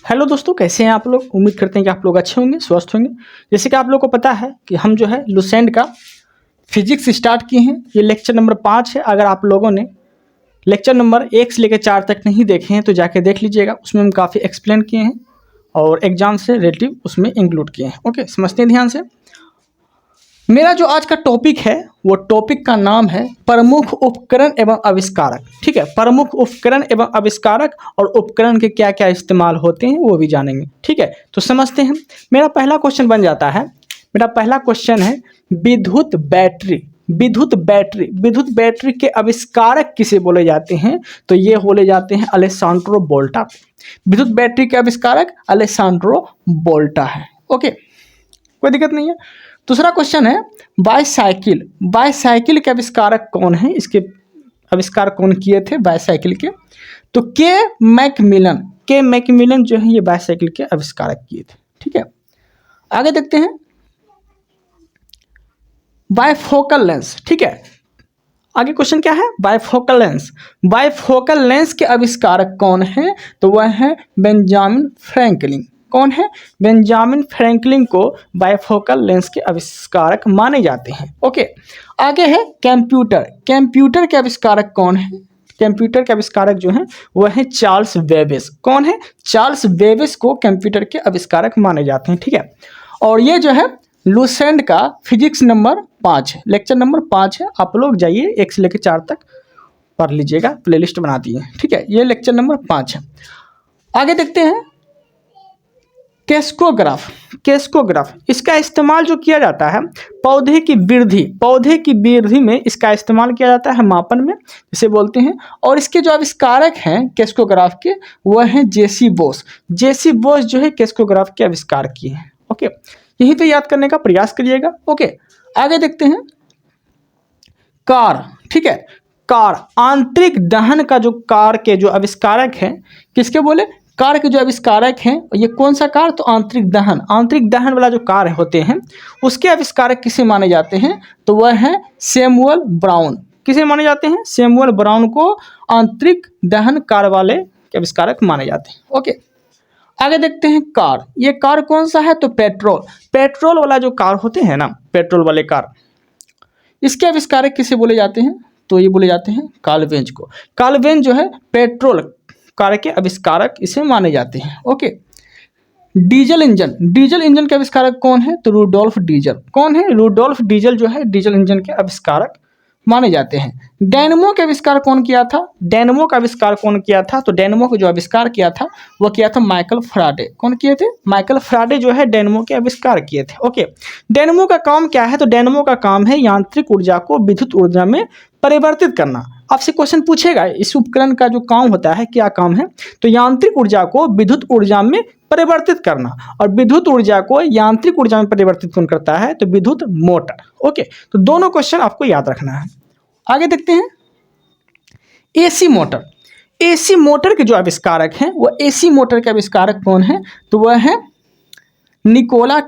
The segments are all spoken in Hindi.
हेलो दोस्तों, कैसे हैं आप लोग। उम्मीद करते हैं कि आप लोग अच्छे होंगे, स्वस्थ होंगे। जैसे कि आप लोग को पता है कि हम जो है लुसेंट का फिजिक्स स्टार्ट किए हैं। ये लेक्चर नंबर 5 है। अगर आप लोगों ने लेक्चर नंबर 1 से लेकर 4 तक नहीं देखे हैं तो जाके देख लीजिएगा। उसमें हम काफ़ी एक्सप्लेन किए हैं और एग्जाम से रिलेटिव उसमें इंक्लूड किए हैं। ओके, समझते हैं ध्यान से। मेरा जो आज का टॉपिक है वो टॉपिक का नाम है प्रमुख उपकरण एवं आविष्कारक। ठीक है, प्रमुख उपकरण एवं आविष्कारक और उपकरण के क्या क्या इस्तेमाल होते हैं वो भी जानेंगे। ठीक है, तो समझते हैं। मेरा पहला क्वेश्चन बन जाता है। मेरा पहला क्वेश्चन है विद्युत बैटरी। विद्युत बैटरी के आविष्कारक किसे बोले जाते हैं? तो ये बोले जाते हैं अलेसांड्रो वोल्टा। विद्युत बैटरी के आविष्कारक अलेसांड्रो वोल्टा है। ओके, कोई दिक्कत नहीं है। दूसरा क्वेश्चन है बाईसाइकिल के आविष्कारक कौन है? इसके आविष्कार कौन किए थे बाईसाइकिल के? तो के मैकमिलन जो है ये बाईसाइकिल के आविष्कारक किए थे। ठीक है, आगे देखते हैं। Bifocal lens. ठीक है, आगे क्वेश्चन क्या है? बायफोकल लेंस के आविष्कारक कौन है? तो वह है बेंजामिन फ्रैंकलिन। कौन है? बेंजामिन फ्रैंकलिन को बायफोकल लेंस के आविष्कारक माने जाते हैं। ओके, आगे है कंप्यूटर के आविष्कारक कौन है? कंप्यूटर के आविष्कारक जो हैं वह है चार्ल्स बेबेज। कौन है? चार्ल्स बेबेज को कंप्यूटर के आविष्कारक माने जाते हैं। ठीक है, और ये जो है लुसेंट का फिजिक्स नंबर 5 है, लेक्चर नंबर 5 है। आप लोग जाइए 1 से लेकर 4 तक पढ़ लीजिएगा, प्लेलिस्ट बना दी है। ठीक है, ये लेक्चर नंबर 5 है। आगे देखते हैं केस्कोग्राफ। इसका इस्तेमाल जो किया जाता है पौधे की वृद्धि में इसका इस्तेमाल किया जाता है, मापन में जिसे बोलते हैं। और इसके जो आविष्कारक हैं केस्कोग्राफ के वह हैं जेसी बोस जो है केस्कोग्राफ के आविष्कार किए हैं। ओके, यहीं पे याद करने का प्रयास करिएगा। ओके, आगे देखते हैं कार। ठीक है, कार आंतरिक दहन का जो कार के जो आविष्कारक हैं, किसके बोले? कार के जो आविष्कारक हैं। ये कौन सा कार? तो आंतरिक दहन वाला जो कार होते हैं उसके आविष्कारक किसे माने जाते हैं? तो वह है सैमुअल ब्राउन। किसे माने जाते हैं? सैमुअल ब्राउन को आंतरिक दहन कार वाले के आविष्कारक माने जाते हैं। ओके, आगे देखते हैं कार। ये कार कौन सा है? तो पेट्रोल वाला जो कार होते हैं ना, पेट्रोल वाले कार, इसके आविष्कारक किसे बोले जाते हैं? तो ये बोले जाते हैं कार्ल को। कार्ल जो है पेट्रोल कार के आविष्कारक इसे माने जाते हैं। ओके, डीजल इंजन के आविष्कारक कौन है? तो रुडोल्फ डीजल। कौन है? रुडोल्फ डीजल जो है डीजल इंजन के आविष्कारक माने जाते हैं। डायनमो का आविष्कार कौन किया था? तो डायनमो को जो आविष्कार किया था वह किया था माइकल फैराडे। कौन किए थे? माइकल फैराडे जो है डायनमो के आविष्कार किए थे। ओके, डायनमो का काम क्या है? तो डायनमो का काम है यांत्रिक ऊर्जा को विद्युत ऊर्जा में परिवर्तित करना। आपसे क्वेश्चन पूछेगा इस उपकरण का जो काम होता है क्या काम है? तो यांत्रिक ऊर्जा को विद्युत ऊर्जा में परिवर्तित करना। और विद्युत ऊर्जा को यांत्रिक ऊर्जा में परिवर्तित कौन करता है? तो विद्युत मोटर। ओके, तो दोनों क्वेश्चन आपको याद रखना है। आगे देखते हैं एसी मोटर के जो आविष्कारक हैं वो एसी मोटर के आविष्कारक कौन है? तो वह है निकोला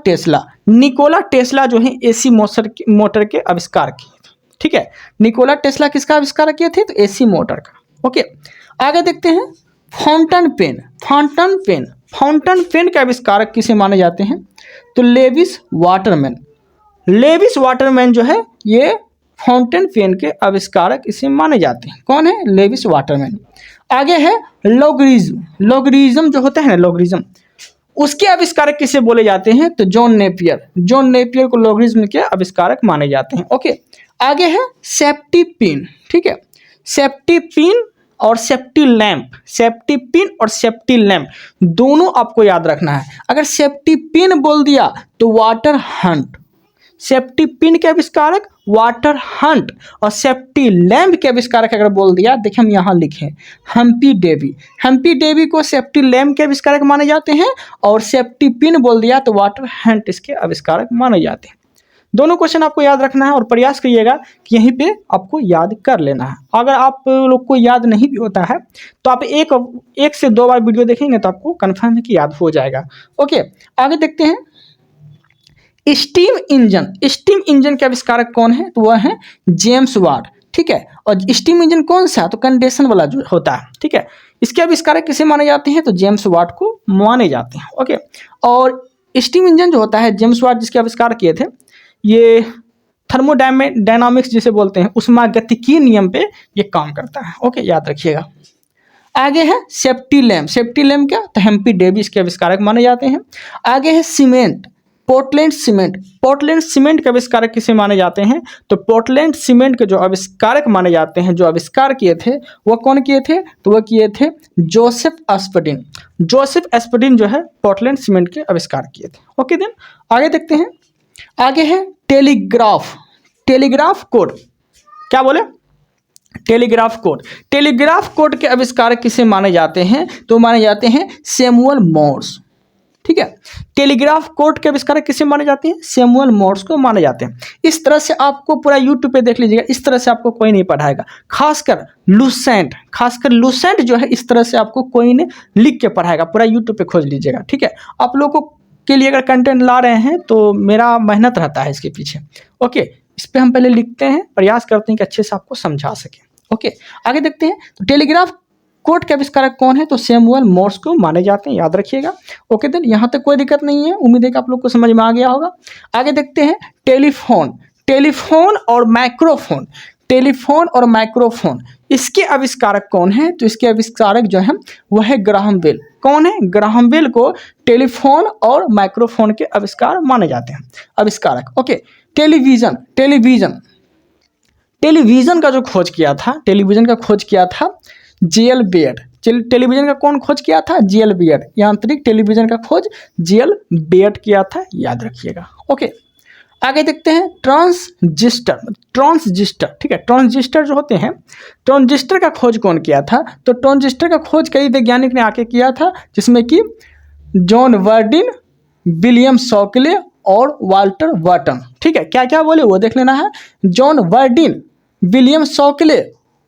टेस्ला जो है एसी मोटर के आविष्कार किए थे। ठीक है, निकोला टेस्ला किसका आविष्कार किए थे? तो एसी मोटर का। ओके, आगे देखते हैं फाउंटेन पेन के आविष्कारक किसे माने जाते हैं? तो लेविस वाटरमैन जो है ये फाउंटेन पेन के आविष्कारक इसे माने जाते हैं। कौन है? Lewis Waterman. आगे है लॉगरिज्म जो होता है ना, लॉगरिज्म, उसके आविष्कारक किसे बोले जाते हैं? तो जॉन नेपियर को लॉगरिज्म के आविष्कारक माने जाते हैं। ओके, आगे है सेफ्टी पिन। ठीक है, सेफ्टी पिन और सेफ्टी लैंप दोनों आपको याद रखना है। अगर सेफ्टी पिन बोल दिया तो वाटर हंट, सेफ्टी पिन के आविष्कारक वाटर हंट, और सेफ्टी लैंप के आविष्कारक अगर बोल दिया, देखिए हम यहाँ लिखे हम्पी डेवी को सेफ्टी लैंप के आविष्कारक माने जाते हैं, और सेफ्टी पिन बोल दिया तो वाटर हंट इसके आविष्कारक माने जाते हैं। दोनों क्वेश्चन आपको याद रखना है और प्रयास करिएगा कि यहीं पे आपको याद कर लेना है। अगर आप लोग को याद नहीं भी होता है तो आप एक से 2 बार वीडियो देखेंगे तो आपको कन्फर्म है कि याद हो जाएगा। ओके, आगे देखते हैं स्टीम इंजन के आविष्कारक कौन है? तो वह है जेम्स वाट। ठीक है, और स्टीम इंजन कौन सा? तो कंडेंसर वाला जो होता है। ठीक है, इसके आविष्कारक किसे माने जाते हैं? तो जेम्स वाट को माने जाते हैं। ओके, और स्टीम इंजन जो होता है, जेम्स वाट जिसके आविष्कार किए थे, ये थर्मोडायनामिक्स जिसे बोलते हैं, उष्मागतिकीय नियम पे ये काम करता है। ओके, याद रखिएगा। आगे है सेफ्टी लैम्प। सेफ्टी लैम्प क्या? तो हेम्पी डेविस के आविष्कारक माने जाते हैं। आगे है cement, Portland cement. Portland cement के आविष्कारक किसे माने जाते हैं? तो पोर्टलैंड सीमेंट के जो आविष्कारक माने जाते हैं, जो आविष्कार किए थे, वो कौन किए थे? तो वो किए थे जोसेफ एस्पडिन। जोसेफ एस्पडिन जो है पोर्टलैंड सीमेंट के आविष्कार किए थे। ओके, देन आगे देखते हैं। आगे है टेलीग्राफ। टेलीग्राफ कोड, क्या बोले? Telegraph code. टेलीग्राफ कोड के आविष्कारक किसे माने जाते हैं? तो माने जाते हैं सैमुअल मोर्स। ठीक है, टेलीग्राफ कोड के आविष्कारक किसे माने जाते हैं? सैमुअल मोर्स को माने जाते हैं। इस तरह से आपको पूरा यूट्यूब पे देख लीजिएगा, इस तरह से आपको कोई नहीं पढ़ाएगा। खासकर लुसेंट जो है, इस तरह से आपको कोई नहीं लिख के पढ़ाएगा। पूरा यूट्यूब पे खोज लीजिएगा। ठीक है, आप लोगों के लिए अगर कंटेंट ला रहे हैं तो मेरा मेहनत रहता है इसके पीछे। ओके, इस पर हम पहले लिखते हैं, प्रयास करते हैं कि अच्छे से आपको समझा सकें। ओके, आगे देखते हैं। तो टेलीग्राफ कोड के आविष्कारक कौन है? तो सैमुअल मोर्स को माने जाते हैं, याद रखिएगा। ओके, देन यहाँ तक कोई दिक्कत नहीं है, उम्मीद है कि आप लोग को समझ में आ गया होगा। आगे देखते हैं टेलीफोन। टेलीफोन और माइक्रोफोन। टेलीफोन और माइक्रोफोन, इसके आविष्कारक कौन है? तो इसके आविष्कारक जो है वह है ग्राहम बेल। कौन है? ग्राहम बेल को टेलीफोन और माइक्रोफोन के आविष्कार माने जाते हैं, आविष्कारक। Okay, television. टेलीविजन का जो खोज किया था, टेलीविजन का खोज किया था जे.एल. बेयर। टेलीविजन का कौन खोज किया था? जे.एल. बेयर। यांत्रिक टेलीविजन का खोज जे.एल. बेयर किया था, याद रखिएगा। ओके, आगे देखते हैं ट्रांजिस्टर। ठीक है, ट्रांजिस्टर जो होते हैं, ट्रांजिस्टर का खोज कौन किया था? तो ट्रांजिस्टर का खोज कई वैज्ञानिक ने आके किया था, जिसमें कि जॉन वर्डिन, विलियम शॉकले और वाल्टर बर्टन। ठीक है, क्या क्या बोले वो देख लेना है। जॉन वर्डिन, विलियम शॉकले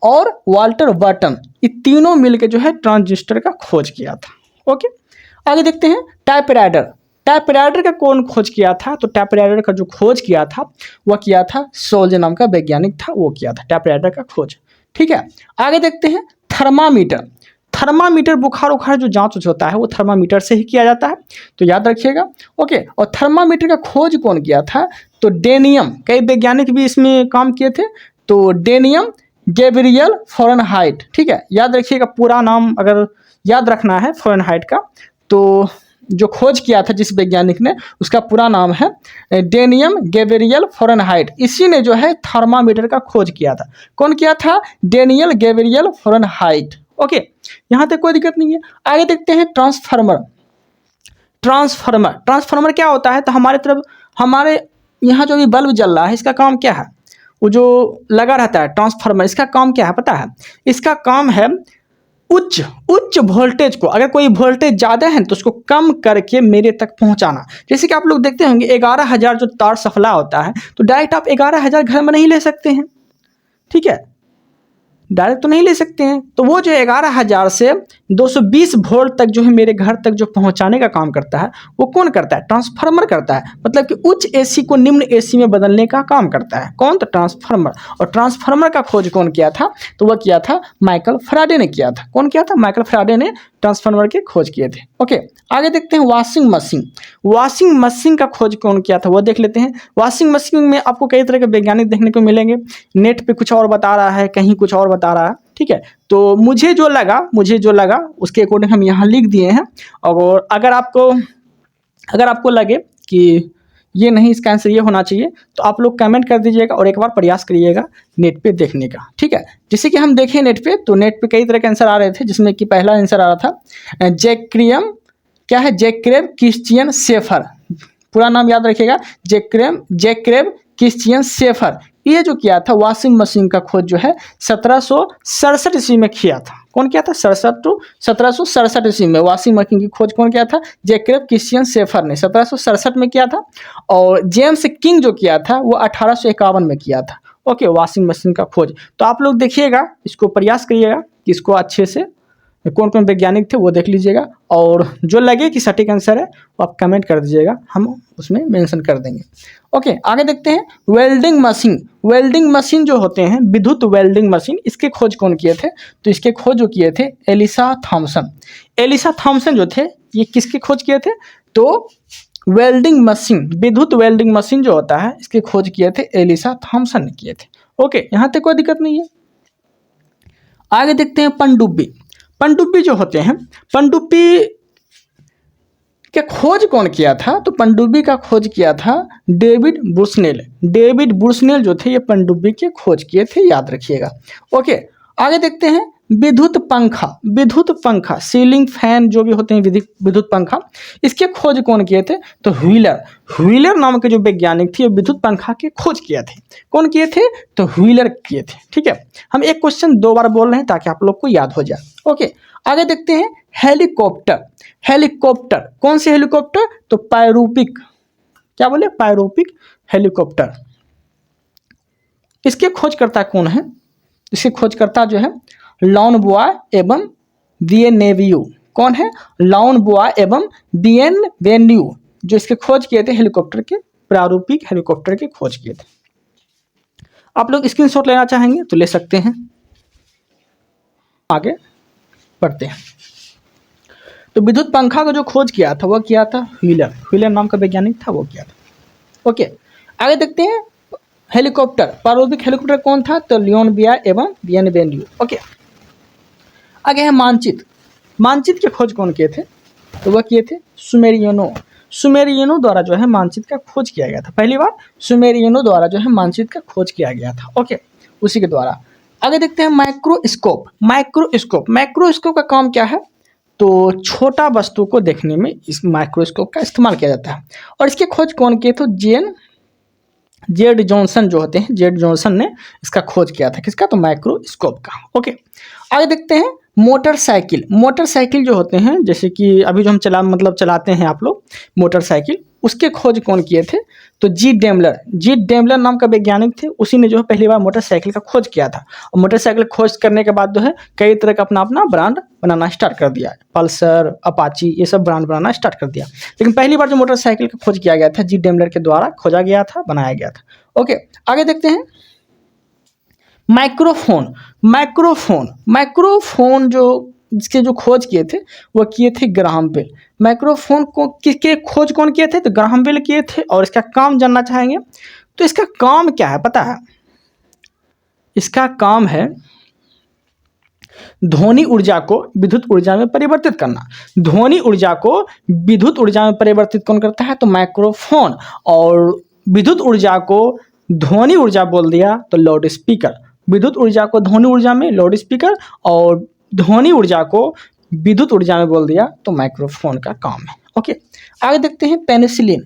और वाल्टर बर्टन, ये तीनों मिलकर जो है ट्रांजिस्टर का खोज किया था। ओके, आगे देखते हैं टाइपराइडर। टाइपराइडर का कौन खोज किया था? तो टाइपराइडर का जो खोज किया था वह किया था सोल्ज नाम का वैज्ञानिक था, वो किया था टाइपराइडर का खोज। ठीक है, आगे देखते हैं थर्मामीटर। थर्मामीटर बुखार उखार जो जांच होता है वो थर्मामीटर से ही किया जाता है, तो याद रखिएगा। ओके, और थर्मामीटर का खोज कौन किया था? तो डेनियम। कई वैज्ञानिक भी इसमें काम किए थे, तो डेनियम गैब्रियल फ़ारेनहाइट। ठीक है, याद रखिएगा, पूरा नाम अगर याद रखना है फ़ारेनहाइट का, तो जो खोज किया था जिस वैज्ञानिक ने, उसका पूरा नाम है डेनियम गैब्रियल फ़ारेनहाइट। इसी ने जो है थर्मामीटर का खोज किया था। कौन किया था? Daniel Gabriel Fahrenheit. ओके, यहाँ तक कोई दिक्कत नहीं है। आगे देखते हैं ट्रांसफार्मर क्या होता है? तो हमारे यहाँ जो भी बल्ब जल रहा है, इसका काम क्या है? वो जो लगा रहता है ट्रांसफार्मर, इसका काम क्या है पता है? इसका काम है उच्च वोल्टेज को, अगर कोई वोल्टेज ज़्यादा है तो उसको कम करके मेरे तक पहुंचाना। जैसे कि आप लोग देखते होंगे 11,000 जो तार सप्लाई होता है, तो डायरेक्ट आप 11,000 घर में नहीं ले सकते हैं। ठीक है, डायरेक्ट तो नहीं ले सकते हैं, तो वो जो 11,000 से 220 वोल्ट तक जो है मेरे घर तक जो पहुंचाने का काम करता है, वो कौन करता है? ट्रांसफार्मर करता है। मतलब कि उच्च एसी को निम्न एसी में बदलने का काम करता है कौन? तो ट्रांसफार्मर। और ट्रांसफार्मर का खोज कौन किया था? तो वह किया था माइकल फैराडे ने किया था। कौन किया था? माइकल फैराडे ने ट्रांसफार्मर के खोज किए थे। ओके, आगे देखते हैं वॉशिंग मशीन का खोज कौन किया था, वो देख लेते हैं। वॉशिंग मशीन में आपको कई तरह के वैज्ञानिक देखने को मिलेंगे, नेट पे कुछ और बता रहा है, कहीं कुछ और बता रहा है। ठीक है, तो मुझे जो लगा उसके अकॉर्डिंग हम यहाँ लिख दिए हैं। और अगर आपको लगे कि ये नहीं, इसका आंसर ये होना चाहिए, तो आप लोग कमेंट कर दीजिएगा और एक बार प्रयास करिएगा नेट पे देखने का। ठीक है, जैसे कि हम देखें नेट पे, तो नेट पे कई तरह के आंसर आ रहे थे, जिसमें कि पहला आंसर आ रहा था जैकरेब क्रिश्चियन शेफर। पूरा नाम याद रखिएगा, जैकरेब क्रिश्चियन शेफर। ये जो किया था वॉशिंग मशीन का खोज जो है 1767 ईस्वी में किया था। कौन किया था? 1767 ईस्वी में वॉशिंग मशीन की खोज कौन किया था? जैकब क्रिश्चियन शेफर ने 1767 में किया था। और जेम्स किंग जो किया था वो 1851 में किया था। ओके, वॉशिंग मशीन का खोज। तो आप लोग देखिएगा, इसको प्रयास करिएगा कि इसको अच्छे से कौन कौन वैज्ञानिक थे वो देख लीजिएगा, और जो लगे कि सटीक आंसर है वो आप कमेंट कर दीजिएगा, हम उसमें मेंशन कर देंगे। ओके, आगे देखते हैं वेल्डिंग मशीन। वेल्डिंग मशीन जो होते हैं, विद्युत वेल्डिंग मशीन, इसके खोज कौन किए थे? तो इसके खोज जो किए थे एलिसा थॉमसन। एलिसा थॉमसन जो थे ये किसके खोज किए थे? तो वेल्डिंग मशीन, विद्युत वेल्डिंग मशीन जो होता है इसके खोज किए थे एलिसा थॉमसन ने किए थे। ओके, यहाँ तक कोई दिक्कत नहीं है। आगे देखते हैं पनडुब्बी। पनडुब्बी जो होते हैं, पनडुब्बी के खोज कौन किया था? तो पनडुब्बी का खोज किया था डेविड बुशनेल। डेविड बुशनेल जो थे ये पनडुब्बी के खोज किए थे, याद रखिएगा। ओके, आगे देखते हैं विद्युत पंखा। विद्युत पंखा, सीलिंग फैन जो भी होते हैं विद्युत पंखा, इसके खोज कौन किए थे? तो व्हीलर। व्हीलर नाम के जो वैज्ञानिक थे विद्युत पंखा के खोज किए थे। कौन किए थे? तो व्हीलर किए थे। ठीक है, हम एक क्वेश्चन 2 बार बोल रहे हैं ताकि आप लोग को याद हो जाए। ओके, आगे देखते हैं हेलीकॉप्टर। हेलीकॉप्टर, कौन से हेलीकॉप्टर? तो पायरूपिक, क्या बोले? पायरूपिक हेलीकॉप्टर। इसके खोजकर्ता कौन है? इसके खोजकर्ता जो है लॉन्बुआ एवं विएनेव्यू। कौन है? लॉन्बुआ एवं विएनेव्यू, जो इसके खोज किए थे हेलीकॉप्टर के, प्रारूपिक हेलीकॉप्टर के खोज किए थे। आप लोग स्क्रीनशॉट लेना चाहेंगे तो ले सकते हैं। आगे बढ़ते हैं। तो विद्युत पंखा का जो खोज किया था वह किया था व्हीलर। व्हीलर नाम का वैज्ञानिक था, वो किया था। ओके, आगे देखते हैं हेलीकॉप्टर। प्रारूपिक हेलीकॉप्टर कौन था? तो लियोनबिया एवं विएनेव्यू। ओके, आगे है मानचित्र। मानचित्र के खोज कौन किए थे? तो वह किए थे सुमेरियनो। सुमेरियनो द्वारा जो है मानचित्र का खोज किया गया था। पहली बार सुमेरियनो द्वारा जो है मानचित्र का खोज किया गया था। ओके, उसी के द्वारा। आगे देखते हैं माइक्रोस्कोप। माइक्रोस्कोप, माइक्रोस्कोप का काम क्या है? तो छोटा वस्तु को देखने में इस माइक्रोस्कोप का इस्तेमाल किया जाता है। और इसके खोज कौन किए? तो जेड जॉनसन जो होते हैं, जेड जॉनसन ने इसका खोज किया था। किसका? तो माइक्रोस्कोप का। ओके, आगे देखते हैं मोटरसाइकिल। मोटरसाइकिल जो होते हैं, जैसे कि अभी जो हम चलाते हैं आप लोग मोटरसाइकिल, उसके खोज कौन किए थे? तो जी डेमलर नाम का वैज्ञानिक थे, उसी ने जो है पहली बार मोटरसाइकिल का खोज किया था। और मोटरसाइकिल खोज करने के बाद जो है कई तरह का अपना अपना ब्रांड बनाना स्टार्ट कर दिया। पल्सर, अपाची, ये सब ब्रांड बनाना स्टार्ट कर दिया। लेकिन पहली बार जो मोटरसाइकिल का खोज किया गया था जी डेमलर के द्वारा खोजा गया था, बनाया गया था। ओके, आगे देखते हैं माइक्रोफोन। माइक्रोफोन जो इसके जो खोज किए थे वो किए थे ग्राहम बेल। माइक्रोफोन को किसके खोज कौन किए थे? तो ग्राहम बेल किए थे। और इसका काम जानना चाहेंगे तो इसका काम क्या है पता है? इसका काम है ध्वनि ऊर्जा को विद्युत ऊर्जा में परिवर्तित करना। ध्वनि ऊर्जा को विद्युत ऊर्जा में परिवर्तित कौन करता है? तो माइक्रोफोन। और विद्युत ऊर्जा को ध्वनि ऊर्जा बोल दिया तो लाउड स्पीकर। विद्युत ऊर्जा को ध्वनि ऊर्जा में लाउड स्पीकर, और ध्वनि ऊर्जा को विद्युत ऊर्जा में बोल दिया तो माइक्रोफोन का काम है। ओके, आगे देखते हैं पेनिसिलिन।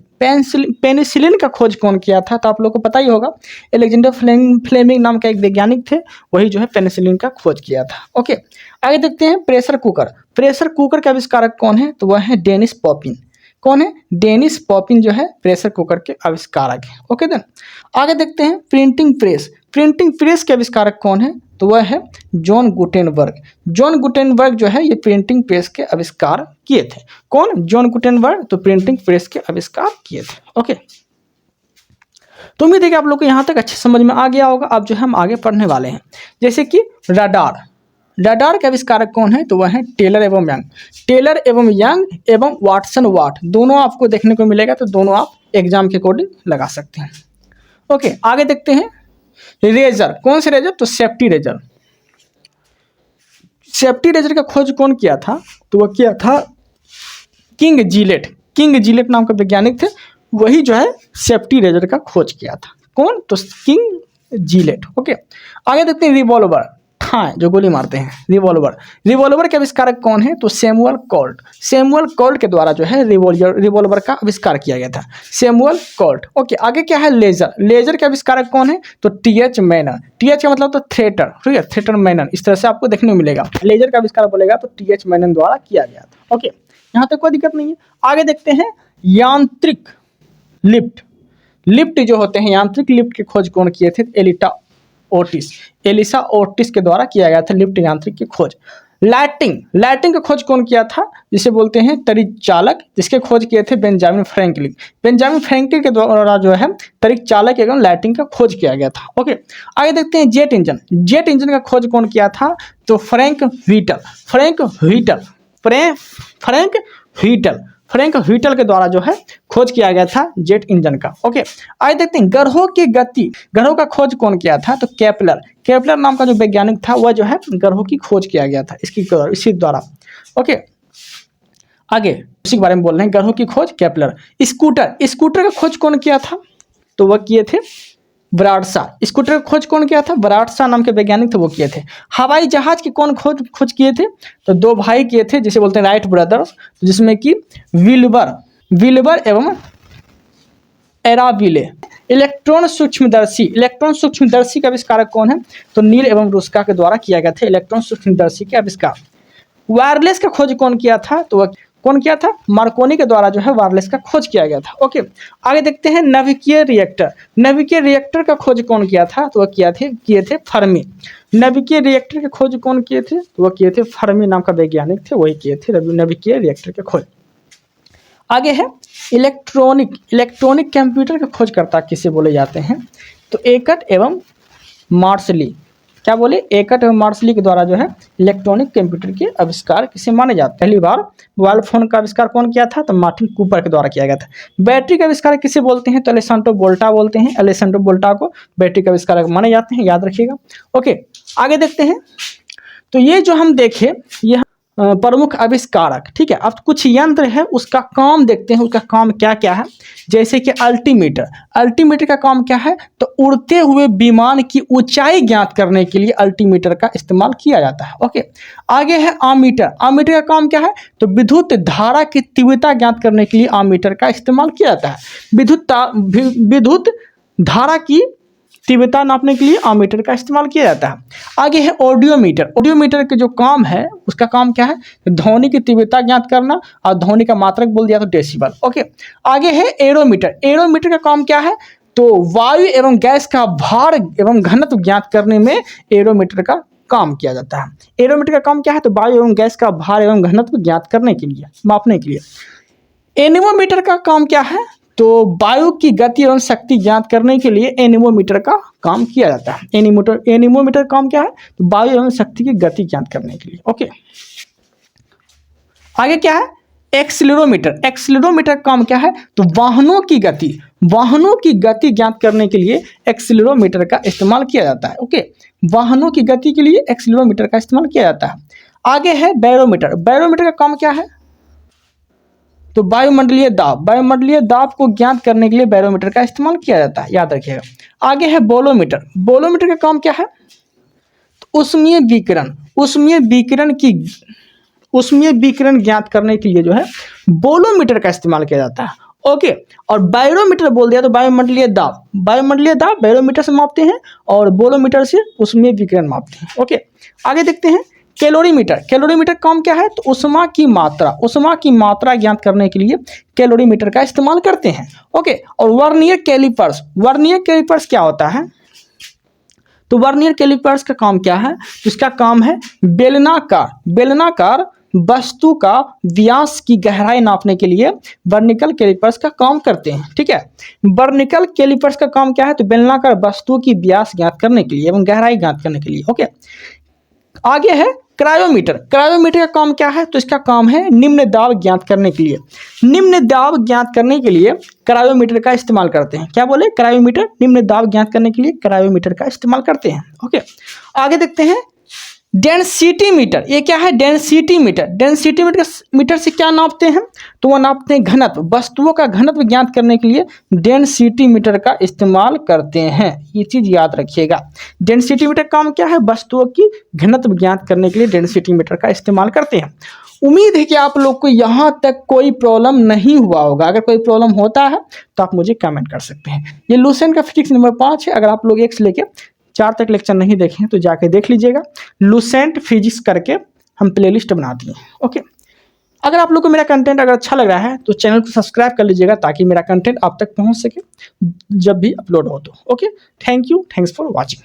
पेनिसिलिन का खोज कौन किया था? तो आप लोगों को पता ही होगा, अलेक्जेंडर फ्लेमिंग नाम का एक वैज्ञानिक थे, वही जो है पेनिसिलिन का खोज किया था। ओके, आगे देखते हैं प्रेशर कुकर। प्रेशर कुकर के आविष्कारक कौन है? तो वह है डेनिस पॉपिन। कौन है? डेनिस पॉपिन जो है प्रेशर कुकर के आविष्कारक है। ओके देन, आगे देखते हैं प्रिंटिंग प्रेस। प्रिंटिंग प्रेस के आविष्कारक कौन है? तो वह है जॉन गुटेनबर्ग। जॉन गुटेनबर्ग जो है ये प्रिंटिंग प्रेस के आविष्कार किए थे। कौन? जॉन गुटेनबर्ग, तो प्रिंटिंग प्रेस के आविष्कार किए थे। ओके, तो उम्मीद है कि आप लोग को यहाँ तक अच्छे समझ में आ गया होगा। अब जो है हम आगे पढ़ने वाले हैं, जैसे कि रडार। रडार के आविष्कारक कौन है? तो वह है टेलर एवं यंग। टेलर एवं यंग एवं वाटसन वाट, दोनों आपको देखने को मिलेगा, तो दोनों आप एग्जाम के अकॉर्डिंग लगा सकते हैं। ओके, आगे देखते हैं रेजर। कौन से रेजर? तो सेफ्टी रेजर। सेफ्टी रेजर का खोज कौन किया था? तो वह किया था किंग जिलेट। किंग जिलेट नाम का वैज्ञानिक थे, वही जो है सेफ्टी रेजर का खोज किया था। कौन? तो किंग जिलेट। ओके, आगे देखते हैं रिवॉल्वर। हाँ, जो गोली मारते हैं, रिवॉल्वर। रिवॉल्वर के आविष्कारक कौन है? तो सैमुअल कोल्ट। सैमुअल कोल्ट के द्वारा जो है रिवॉल्वर का आविष्कार किया गया था, सैमुअल कोल्ट। ओके, आगे क्या है? लेजर। लेजर के आविष्कारक कौन है? तो टी.एच. मैनन। टी.एच. का मतलब तो थिएटर, ठीक है, थिएटर मैनन, इस तरह से आपको देखने को मिलेगा। लेजर का आविष्कार बोलेगा तो टी.एच. मैनन द्वारा किया गया था। ओके, यहाँ तक कोई दिक्कत नहीं है। आगे देखते हैं यांत्रिक लिफ्ट। लिफ्ट जो होते हैं, यांत्रिक लिफ्ट की खोज कौन किए थे? एलिसा ओटिस के द्वारा किया गया था लिफ्ट यांत्रिक की खोज। लाइटिंग का खोज कौन किया था, जिसे बोलते हैं परिचालक, जिसके खोज किए थे बेंजामिन फ्रैंकलिन। बेंजामिन फ्रैंकलिन के द्वारा जो है परिचालक एवं लाइटिंग का खोज किया गया था। ओके, आगे देखते हैं जेट इंजन का खोज कौन किया था, तो फ्रैंक व्हीटल के द्वारा जो है खोज किया गया था जेट इंजन का। ओके, आगे देखते हैं ग्रहों का खोज कौन किया था, तो केपलर नाम का जो वैज्ञानिक था वह जो है ग्रहों की खोज किया गया था इसी द्वारा। ओके, आगे उसी के बारे में बोल रहे हैं, ग्रहों की खोज केपलर। स्कूटर का खोज कौन किया था, तो वह किए थे बराडशा। स्कूटर का खोज कौन किया था, बराडशा नाम के वैज्ञानिक थे, वो किए थे। हवाई जहाज के कौन खोज किए थे, तो दो भाई किए थे, जिसे बोलते हैं राइट ब्रदर्स, जिसमें कि विल्बर एवं एराविले। इलेक्ट्रॉन सूक्ष्मदर्शी का आविष्कारक कौन है, तो नील एवं रुस्का के द्वारा किया गया था इलेक्ट्रॉन सूक्ष्मदर्शी के आविष्कार। वायरलेस का खोज कौन किया था, तो वह कौन किया था, मार्कोनी के द्वारा जो है वायरलेस का खोज किया गया था। ओके, आगे देखते हैं नाभिकीय रिएक्टर का खोज कौन किया था, तो वह किए थे फर्मी। नाभिकीय रिएक्टर के खोज कौन किए थे, तो वह किए थे फर्मी नाम का वैज्ञानिक थे, वही किए थे नाभिकीय रिएक्टर के खोज। आगे है इलेक्ट्रॉनिक कंप्यूटर के खोजकर्ता किसे बोले जाते हैं, तो एकट एवं मार्शली। क्या बोले, एकट एवं मार्शली के द्वारा जो है इलेक्ट्रॉनिक कंप्यूटर के आविष्कार किसे माने जाते हैं। पहली बार मोबाइल फोन का आविष्कार कौन किया था, तो मार्टिन कूपर के द्वारा किया गया था। बैटरी का आविष्कार किसे बोलते हैं, तो अलेसैंड्रो वोल्टा बोलते हैं। अलेसैंड्रो वोल्टा को बैटरी का आविष्कार माने जाते हैं, याद रखिएगा। ओके, आगे देखते हैं, तो ये जो हम देखे यह प्रमुख आविष्कारक, ठीक है। अब कुछ यंत्र है उसका काम देखते हैं, उसका काम क्या क्या है। जैसे कि अल्टीमीटर का काम क्या है, तो उड़ते हुए विमान की ऊंचाई ज्ञात करने के लिए अल्टीमीटर का इस्तेमाल किया जाता है। ओके, आगे है आमीटर का काम क्या है, तो विद्युत धारा की तीव्रता ज्ञात करने के लिए आमीटर का इस्तेमाल किया जाता है। विद्युत धारा की तीव्रता नापने के लिए आमीटर का इस्तेमाल किया जाता है। आगे है ऑडियोमीटर के जो काम है उसका काम क्या है, ध्वनि की तीव्रता ज्ञात करना, और ध्वनि का मात्रक बोल दिया तो डेसिबल। ओके, आगे है एरोमीटर का काम क्या है, तो वायु एवं गैस का भार एवं घनत्व ज्ञात करने में एरोमीटर का काम किया जाता है। एरोमीटर का काम क्या है, तो वायु एवं गैस का भार एवं घनत्व ज्ञात करने के लिए, मापने के लिए। एनीमोमीटर का काम क्या है, तो वायु की गति एवं शक्ति ज्ञात करने के लिए एनीमोमीटर का काम किया जाता है। एनीमोमीटर काम क्या है, तो वायु एवं शक्ति की गति ज्ञात करने के लिए। ओके, आगे क्या है, एक्सीलरोमीटर काम क्या है, तो वाहनों की गति ज्ञात करने के लिए एक्सीलरोमीटर का इस्तेमाल किया जाता है। ओके, वाहनों की गति के लिए एक्सीलरोमीटर का इस्तेमाल किया जाता है। आगे है बैरोमीटर का काम क्या है, तो वायुमंडलीय दाब को ज्ञात करने के लिए बैरोमीटर का इस्तेमाल किया जाता है, याद रखिएगा। आगे है बोलोमीटर का काम क्या है, तो उष्मीय विकिरण ज्ञात करने के लिए जो है बोलोमीटर का इस्तेमाल किया जाता है। ओके, और बैरोमीटर बोल दिया तो वायुमंडलीय दाब बैरोमीटर से मापते हैं और बोलोमीटर से उष्मीय विकिरण मापते हैं। ओके, आगे देखते हैं कैलोरीमीटर काम क्या है, तो ऊष्मा की मात्रा ज्ञात करने के लिए कैलोरीमीटर का इस्तेमाल करते हैं। ओके, और वर्नियर कैलिपर्स क्या होता है, तो वर्नियर कैलिपर्स का काम क्या है, तो इसका काम है बेलनाकार वस्तु का व्यास की गहराई नापने के लिए वर्निकल कैलिपर्स का काम करते हैं। ठीक है, वर्निकल कैलिपर्स का काम क्या है, तो बेलनाकार वस्तु की व्यास ज्ञात करने के लिए एवं गहराई ज्ञात करने के लिए। ओके, आगे है क्रायोमीटर का काम क्या है, तो इसका काम है निम्न दाब ज्ञात करने के लिए क्रायोमीटर का इस्तेमाल करते हैं। क्या बोले, क्रायोमीटर, निम्न दाब ज्ञात करने के लिए क्रायोमीटर का इस्तेमाल करते हैं। ओके, आगे देखते हैं डेंसिटी मीटर। ये क्या है, डेंसिटी मीटर से क्या नापते हैं, तो वह नापते हैं घनत्व, वस्तुओं का घनत्व ज्ञात करने के लिए डेंसिटी मीटर का इस्तेमाल करते हैं। ये चीज याद रखिएगा। डेंसिटी मीटर काम क्या है, वस्तुओं की घनत्व ज्ञात करने के लिए डेंसिटी मीटर का इस्तेमाल करते हैं। उम्मीद है कि आप लोग को यहाँ तक कोई प्रॉब्लम नहीं हुआ होगा। अगर कोई प्रॉब्लम होता है तो आप मुझे कमेंट कर सकते हैं। ये लूसेंट का फिजिक्स नंबर 5 है। अगर आप लोग 1 से लेके 4 तक लेक्चर नहीं देखे हैं तो जाके देख लीजिएगा। लूसेंट फिजिक्स करके हम प्लेलिस्ट बना दिए। ओके, अगर आप लोग को मेरा कंटेंट अगर अच्छा लग रहा है तो चैनल को सब्सक्राइब कर लीजिएगा ताकि मेरा कंटेंट आप तक पहुंच सके जब भी अपलोड हो तो। Okay, thanks for watching.